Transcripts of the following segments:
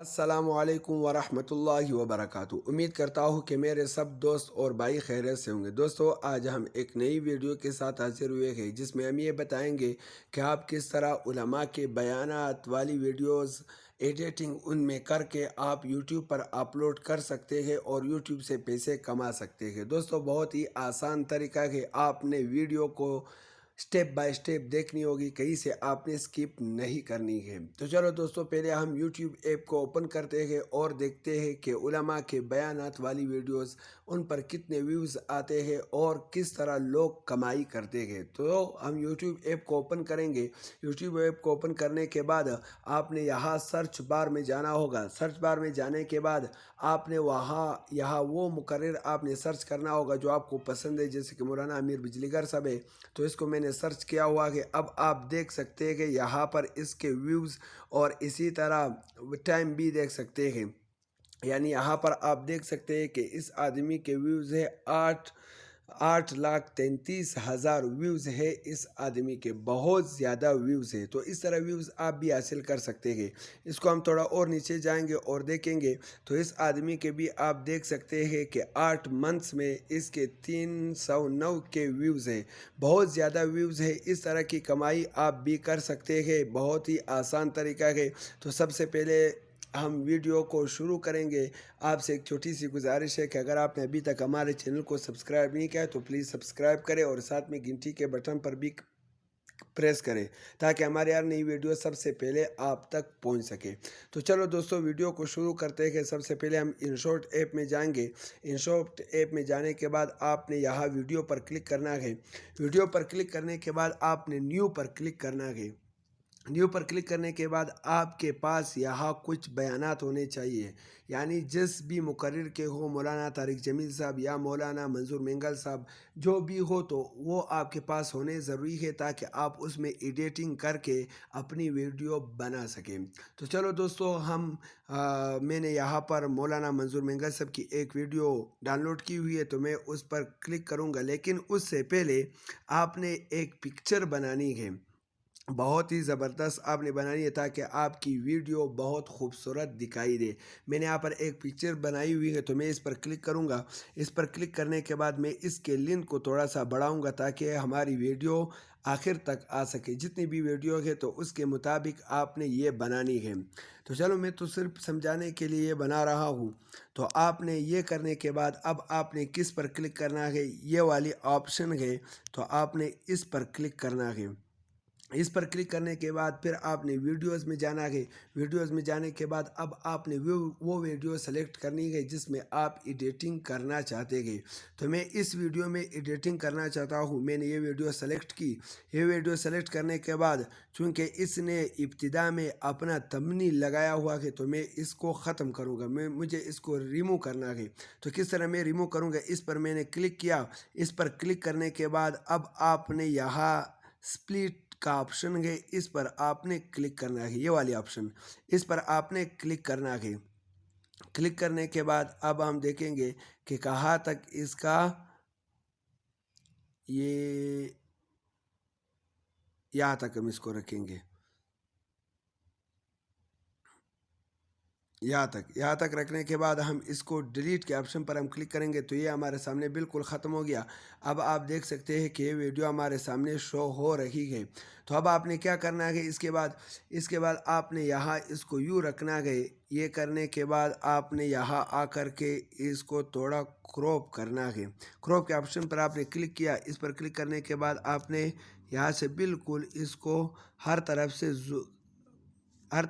السلام علیکم ورحمۃ اللہ وبرکاتہ۔ امید کرتا ہوں کہ میرے سب دوست اور بھائی خیریت سے ہوں گے۔ دوستو، آج ہم ایک نئی ویڈیو کے ساتھ حاضر ہوئے ہیں جس میں ہم یہ بتائیں گے کہ آپ کس طرح علماء کے بیانات والی ویڈیوز ایڈیٹنگ ان میں کر کے آپ یوٹیوب پر اپلوڈ کر سکتے ہیں اور یوٹیوب سے پیسے کما سکتے ہیں۔ دوستو، بہت ہی آسان طریقہ ہے، آپ نے ویڈیو کو سٹیپ بائی سٹیپ دیکھنی ہوگی، کہیں سے آپ نے سکپ نہیں کرنی ہے۔ تو چلو دوستو، پہلے ہم یوٹیوب ایپ کو اوپن کرتے ہیں اور دیکھتے ہیں کہ علماء کے بیانات والی ویڈیوز ان پر کتنے ویوز آتے ہیں اور کس طرح لوگ کمائی کرتے ہیں۔ تو ہم یوٹیوب ایپ کو اوپن کریں گے۔ یوٹیوب ایپ کو اوپن کرنے کے بعد آپ نے یہاں سرچ بار میں جانا ہوگا۔ سرچ بار میں جانے کے بعد آپ نے یہاں وہ مقرر آپ نے سرچ کرنا ہوگا جو آپ کو پسند ہے، جیسے کہ مولانا امیر بجلی گھر صاحب ہے، تو اس کو میں نے سرچ کیا ہوا ہے۔ اب آپ دیکھ سکتے ہیں کہ یہاں پر اس کے ویوز اور اسی طرح ٹائم بھی دیکھ سکتے ہیں، یعنی یہاں پر آپ دیکھ سکتے ہیں کہ اس آدمی کے ویوز ہے 8,33,000 ویوز ہے۔ اس آدمی کے بہت زیادہ ویوز ہے، تو اس طرح ویوز آپ بھی حاصل کر سکتے ہیں۔ اس کو ہم تھوڑا اور نیچے جائیں گے اور دیکھیں گے تو اس آدمی کے بھی آپ دیکھ سکتے ہیں کہ 8 منتھس میں اس کے 309 کے ویوز ہیں، بہت زیادہ ویوز ہے۔ اس طرح کی کمائی آپ بھی کر سکتے ہیں، بہت ہی آسان طریقہ ہے۔ تو سب سے پہلے ہم ویڈیو کو شروع کریں گے۔ آپ سے ایک چھوٹی سی گزارش ہے کہ اگر آپ نے ابھی تک ہمارے چینل کو سبسکرائب نہیں کیا تو پلیز سبسکرائب کریں اور ساتھ میں گھنٹی کے بٹن پر بھی پریس کریں تاکہ ہماری ہر نئی ویڈیو سب سے پہلے آپ تک پہنچ سکے۔ تو چلو دوستو، ویڈیو کو شروع کرتے ہیں۔ سب سے پہلے ہم انشارٹ ایپ میں جائیں گے۔ انشارٹ ایپ میں جانے کے بعد آپ نے یہاں ویڈیو پر کلک کرنا ہے۔ ویڈیو پر کلک کرنے کے بعد آپ نے نیو پر کلک کرنا ہے۔ نیو پر کلک کرنے کے بعد آپ کے پاس یہاں کچھ بیانات ہونے چاہیے، یعنی جس بھی مقرر کے ہو، مولانا طارق جمیل صاحب یا مولانا منظور مینگل صاحب، جو بھی ہو تو وہ آپ کے پاس ہونے ضروری ہے تاکہ آپ اس میں ایڈیٹنگ کر کے اپنی ویڈیو بنا سکیں۔ تو چلو دوستو، میں نے یہاں پر مولانا منظور مینگل صاحب کی ایک ویڈیو ڈاؤن لوڈ کی ہوئی ہے تو میں اس پر کلک کروں گا، لیکن اس سے پہلے آپ نے ایک پکچر بنانی ہے، بہت ہی زبردست آپ نے بنانی ہے تاکہ آپ کی ویڈیو بہت خوبصورت دکھائی دے۔ میں نے یہاں پر ایک پکچر بنائی ہوئی ہے تو میں اس پر کلک کروں گا۔ اس پر کلک کرنے کے بعد میں اس کے لنک کو تھوڑا سا بڑھاؤں گا تاکہ ہماری ویڈیو آخر تک آ سکے۔ جتنی بھی ویڈیو ہے تو اس کے مطابق آپ نے یہ بنانی ہے۔ تو چلو، میں تو صرف سمجھانے کے لیے یہ بنا رہا ہوں۔ تو آپ نے یہ کرنے کے بعد اب آپ نے کس پر کلک کرنا ہے؟ یہ والی آپشن ہے تو آپ نے اس پر کلک کرنا ہے۔ اس پر کلک کرنے کے بعد پھر آپ نے ویڈیوز میں جانا ہے۔ ویڈیوز میں جانے کے بعد اب آپ نے وہ ویڈیو سلیکٹ کرنی ہے جس میں آپ ایڈیٹنگ کرنا چاہتے ہیں۔ تو میں اس ویڈیو میں ایڈیٹنگ کرنا چاہتا ہوں۔ میں نے یہ ویڈیو سلیکٹ کی۔ یہ ویڈیو سلیکٹ کرنے کے بعد چونکہ اس نے ابتدا میں اپنا تھمبنیل لگایا ہوا ہے تو میں اس کو ختم کروں گا، مجھے اس کو ریموو کرنا ہے۔ تو کس طرح میں ریموو کروں گا؟ اس پر میں نے کلک کیا۔ اس پر کلک کرنے کے بعد اب آپ نے یہاں سپلٹ کا آپشن ہے، اس پر آپ نے کلک کرنا ہے، یہ والی آپشن، اس پر آپ نے کلک کرنا ہے۔ کلک کرنے کے بعد اب ہم دیکھیں گے کہ کہاں تک اس کا یہاں تک ہم اس کو رکھیں گے، یہاں تک رکھنے کے بعد ہم اس کو ڈیلیٹ کے آپشن پر ہم کلک کریں گے تو یہ ہمارے سامنے بالکل ختم ہو گیا۔ اب آپ دیکھ سکتے ہیں کہ یہ ویڈیو ہمارے سامنے شو ہو رہی ہے۔ تو اب آپ نے کیا کرنا ہے؟ اس کے بعد آپ نے یہاں اس کو یوں رکھنا ہے۔ یہ کرنے کے بعد آپ نے یہاں آ کر کے اس کو تھوڑا کراپ کرنا ہے۔ کراپ کے آپشن پر آپ نے کلک کیا۔ اس پر کلک کرنے کے بعد آپ نے یہاں سے بالکل اس کو ہر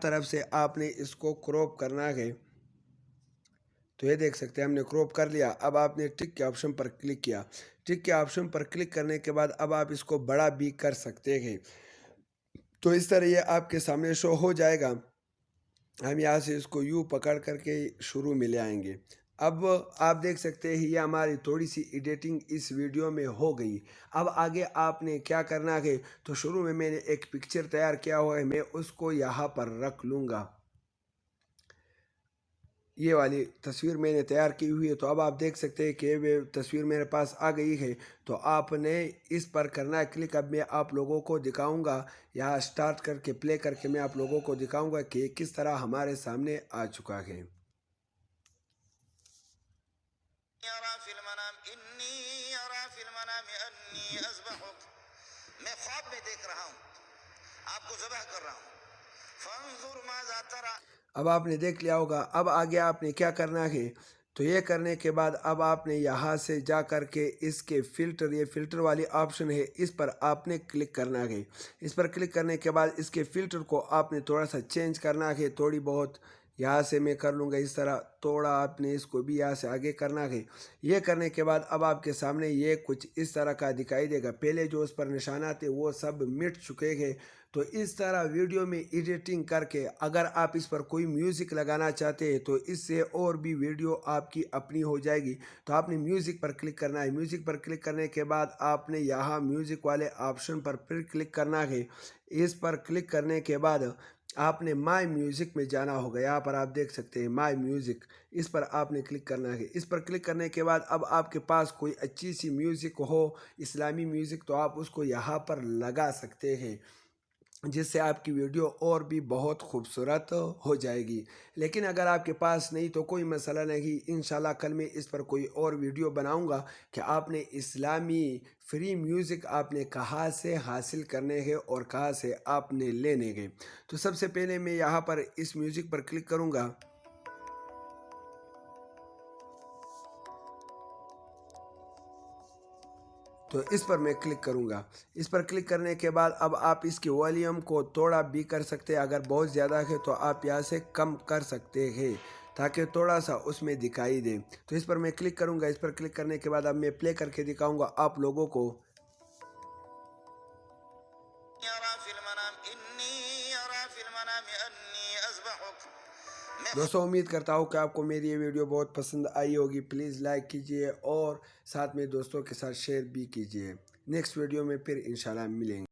طرف سے آپ نے اس کو کراپ کرنا ہے۔ تو یہ دیکھ سکتے ہیں ہم نے کراپ کر لیا۔ اب آپ نے ٹک کے آپشن پر کلک کیا۔ ٹک کے آپشن پر کلک کرنے کے بعد اب آپ اس کو بڑا بھی کر سکتے ہیں۔ تو اس طرح یہ آپ کے سامنے شو ہو جائے گا۔ ہم یہاں سے اس کو یوں پکڑ کر کے شروع میں لے آئیں گے۔ اب آپ دیکھ سکتے ہیں یہ ہماری تھوڑی سی ایڈیٹنگ اس ویڈیو میں ہو گئی۔ اب آگے آپ نے کیا کرنا ہے؟ تو شروع میں نے ایک پکچر تیار کیا ہوا ہے، میں اس کو یہاں پر رکھ لوں گا۔ یہ والی تصویر میں نے تیار کی ہوئی ہے، تو اب آپ دیکھ سکتے ہیں کہ وہ تصویر میرے پاس آ گئی ہے۔ تو آپ نے اس پر کرنا ہے کلک۔ اب میں آپ لوگوں کو دکھاؤں گا، یہاں سٹارٹ کر کے پلے کر کے میں آپ لوگوں کو دکھاؤں گا کہ کس طرح ہمارے سامنے آ چکا ہے۔ میں خواب میں دیکھ رہا ہوں، آپ کو ذبح کر رہا ہوں، فانظر ماذا ترى۔ اب آپ نے دیکھ لیا ہوگا۔ اب آگے آپ نے کیا کرنا ہے، تو یہ کرنے کے بعد اب آپ نے یہاں سے جا کر کے اس کے فلٹر، یہ فلٹر والی آپشن ہے، اس پر آپ نے کلک کرنا ہے۔ اس پر کلک کرنے کے بعد اس کے فلٹر کو آپ نے تھوڑا سا چینج کرنا ہے، تھوڑی بہت یہاں سے میں کر لوں گا اس طرح، تھوڑا آپ نے اس کو بھی یہاں سے آگے کرنا ہے۔ یہ کرنے کے بعد اب آپ کے سامنے یہ کچھ اس طرح کا دکھائی دے گا۔ پہلے جو اس پر نشانات تھے وہ سب مٹ چکے ہیں۔ تو اس طرح ویڈیو میں ایڈیٹنگ کر کے اگر آپ اس پر کوئی میوزک لگانا چاہتے ہیں تو اس سے اور بھی ویڈیو آپ کی اپنی ہو جائے گی۔ تو آپ نے میوزک پر کلک کرنا ہے۔ میوزک پر کلک کرنے کے بعد آپ نے یہاں میوزک والے آپشن پر پھر کلک کرنا ہے۔ اس پر کلک کرنے کے بعد آپ نے مائی میوزک میں جانا ہوگا۔ یہاں پر آپ دیکھ سکتے ہیں مائی میوزک، اس پر آپ نے کلک کرنا ہے۔ اس پر کلک کرنے کے بعد اب آپ کے پاس کوئی اچھی سی میوزک ہو، اسلامی میوزک، تو آپ اس کو یہاں پر لگا سکتے ہیں، جس سے آپ کی ویڈیو اور بھی بہت خوبصورت ہو جائے گی۔ لیکن اگر آپ کے پاس نہیں تو کوئی مسئلہ نہیں، انشاءاللہ کل میں اس پر کوئی اور ویڈیو بناؤں گا کہ آپ نے اسلامی فری میوزک آپ نے کہاں سے حاصل کرنے ہیں اور کہاں سے آپ نے لینے ہیں۔ تو سب سے پہلے میں یہاں پر اس میوزک پر کلک کروں گا۔ تو اس پر میں کلک کروں گا۔ اس پر کلک کرنے کے بعد اب آپ اس کی والیوم کو تھوڑا بھی کر سکتے ہیں، اگر بہت زیادہ ہے تو آپ یہاں سے کم کر سکتے ہیں تاکہ تھوڑا سا اس میں دکھائی دے۔ تو اس پر میں کلک کروں گا۔ اس پر کلک کرنے کے بعد اب میں پلے کر کے دکھاؤں گا آپ لوگوں کو۔ دوستوں امید کرتا ہوں کہ آپ کو میری یہ ویڈیو بہت پسند آئی ہوگی۔ پلیز لائک کیجئے اور ساتھ میں دوستوں کے ساتھ شیئر بھی کیجئے۔ نیکسٹ ویڈیو میں پھر انشاءاللہ ملیں گے۔